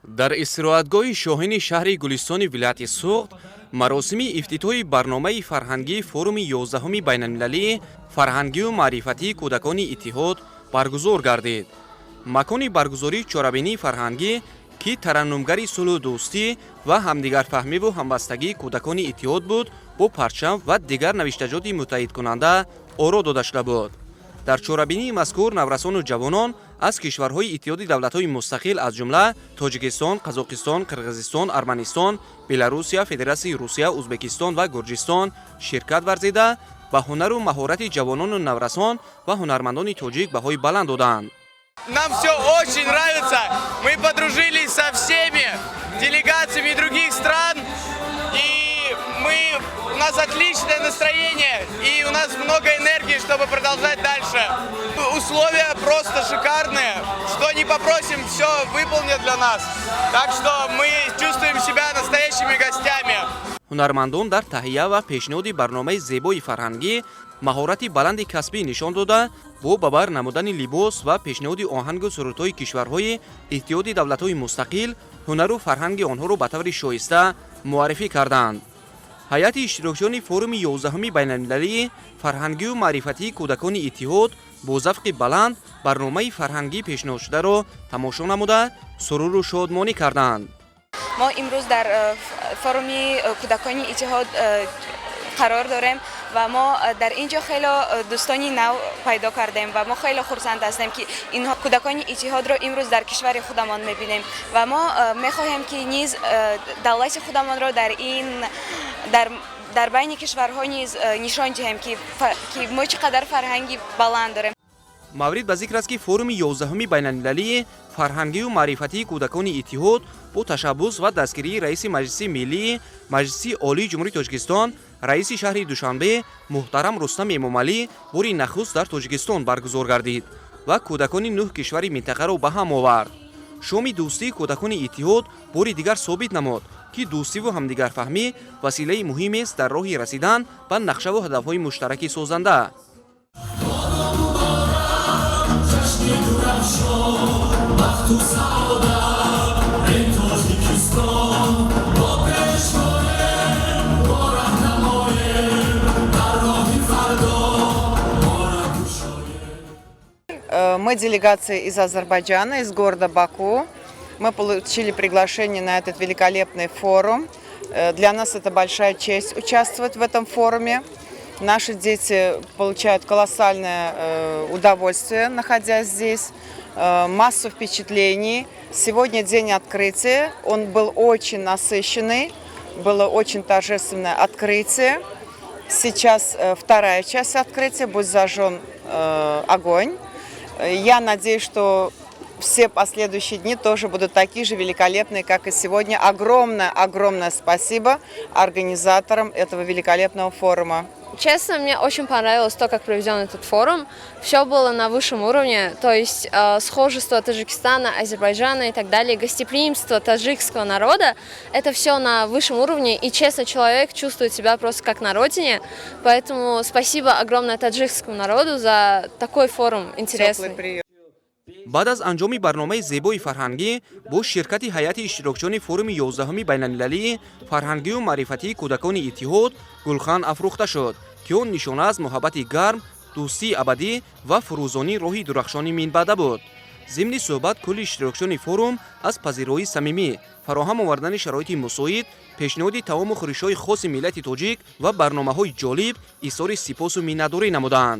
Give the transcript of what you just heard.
дар истироҳатгоҳи шоҳини шаҳри Гулистони вилояти Суғд маросими ифтитоҳи барномаи фарҳангии форуми 11-уми байналмилалии фарҳангию маърифатии кӯдакони иттиҳод баргузор гардид. Макони баргузории чорабинии фарҳангӣ ки тараннумгари сулҳу дӯстӣ ва ҳамдигарфаҳмиву ҳамбастагии кӯдакони иттиҳод буд, бо парчам ва дигар навиштаҷоти муттаҳидкунанда оро дода шуда буд. дар чорабинии мазкур наврасону ҷавонон аз кишварҳои иттиҳоди давлатҳои мустақил аз ҷумла Тоҷикистон, Қазоқистон, Қирғизистон, Арманистон, Беларусия, Федератсияи Русия, Узбекистон ва Гурҷистон ширкат варзида ба ҳунару маҳорати ҷавонону наврасон ва ҳунармандони тоҷик баҳои баланд доданд. Нам все очень нравится. Мы подружились со всеми делегациями других стран. И у нас отличное настроение. И у нас много энергии, чтобы продолжать дальше. Условия просто шикарные. Что не попросим, все выполнят для нас. Так что мы чувствуем себя настоящими гостями. ҳунармандон дар таҳия ва пешниҳоди барномаи зебои фарҳангӣ маҳорати баланди касбӣ нишон дода, бо ба бар намудани либос ва пешниҳоди оҳангу сурудҳои кишварҳои иттиҳоди давлатҳои мустақил ҳунару фарҳанги онҳоро ба таври шоиста муаррифӣ карданд. ҳайати иштирокчиёни форуми 11-уми байналмилалии фарҳангию маърифатии кӯдакони иттиҳод бо завқи баланд барномаи фарҳангии пешниҳодшударо тамошо намуда суруру шодмонӣ карданд. мо имрӯз дар форуми кӯдакони иттиҳод қарор дорем ва мо дар ин ҷо хело дӯстони нав пайдо кардем ва мо хело хурсанд ҳастем ки инҳо кӯдакони иттиҳодро имрӯз дар кишвари худамон мебинем ва мо мехоҳем ки низ давлати худамонро дар байни кишварҳо низ нишон диҳем ки мо чӣ қадар фарҳанги баланд дорем. маврид ба зикр аст ки форуми 11-уми байналмилалии фарҳангию маърифатии кӯдакони иттиҳод бо ташаббус ва дастгирии раиси маҷлиси миллии маҷлиси олии ҷумҳурии Тоҷикистон, раиси шаҳри Душанбе муҳтарам Рустам Эмомалӣ бори нахуст дар Тоҷикистон баргузор гардид ва кӯдакони 9 кишвари минтақаро ба ҳам овард. шоми дӯстии кӯдакони иттиҳод бори дигар собит намуд ки дӯстиву ҳамдигарфаҳмӣ василаи муҳимест дар роҳи расидан ба нақшаву ҳадафҳои муштараки созанда. Мы делегация из Азербайджана, из города Баку. Мы получили приглашение на этот великолепный форум. Для нас это большая честь участвовать в этом форуме. Наши дети получают колоссальное удовольствие, находясь здесь. Массу впечатлений. Сегодня день открытия. Он был очень насыщенный. Было очень торжественное открытие. Сейчас вторая часть открытия. Будет зажжен огонь. Я надеюсь, что все последующие дни тоже будут такие же великолепные, как и сегодня. Огромное спасибо организаторам этого великолепного форума. Честно, мне очень понравилось то, как проведен этот форум. Все было на высшем уровне, то есть схожество Таджикистана, Азербайджана и так далее, гостеприимство таджикского народа. Это все на высшем уровне, и честно, человек чувствует себя просто как на родине. Поэтому спасибо огромное таджикскому народу за такой форум интересный. баъд аз анҷоми барномаи зебои фарҳангӣ бо ширкати ҳайати иштирокчиёни форуми 11-уми байналмилалии фарҳангию маърифатии кӯдакони иттиҳод гулхан афрӯхта шуд, ки он нишона аз муҳаббати гарм, дӯстии абадӣ ва фурӯзони роҳи дурахшони минбаъда буд. зимни суҳбат кулли иштирокчиёни форум аз пазироии самимӣ, фароҳам овардани шароити мусоид, пешниҳоди таому хӯришҳои хоси миллати тоҷик ва барномаҳои ҷолиб изҳори сипосу миннатдорӣ намуданд.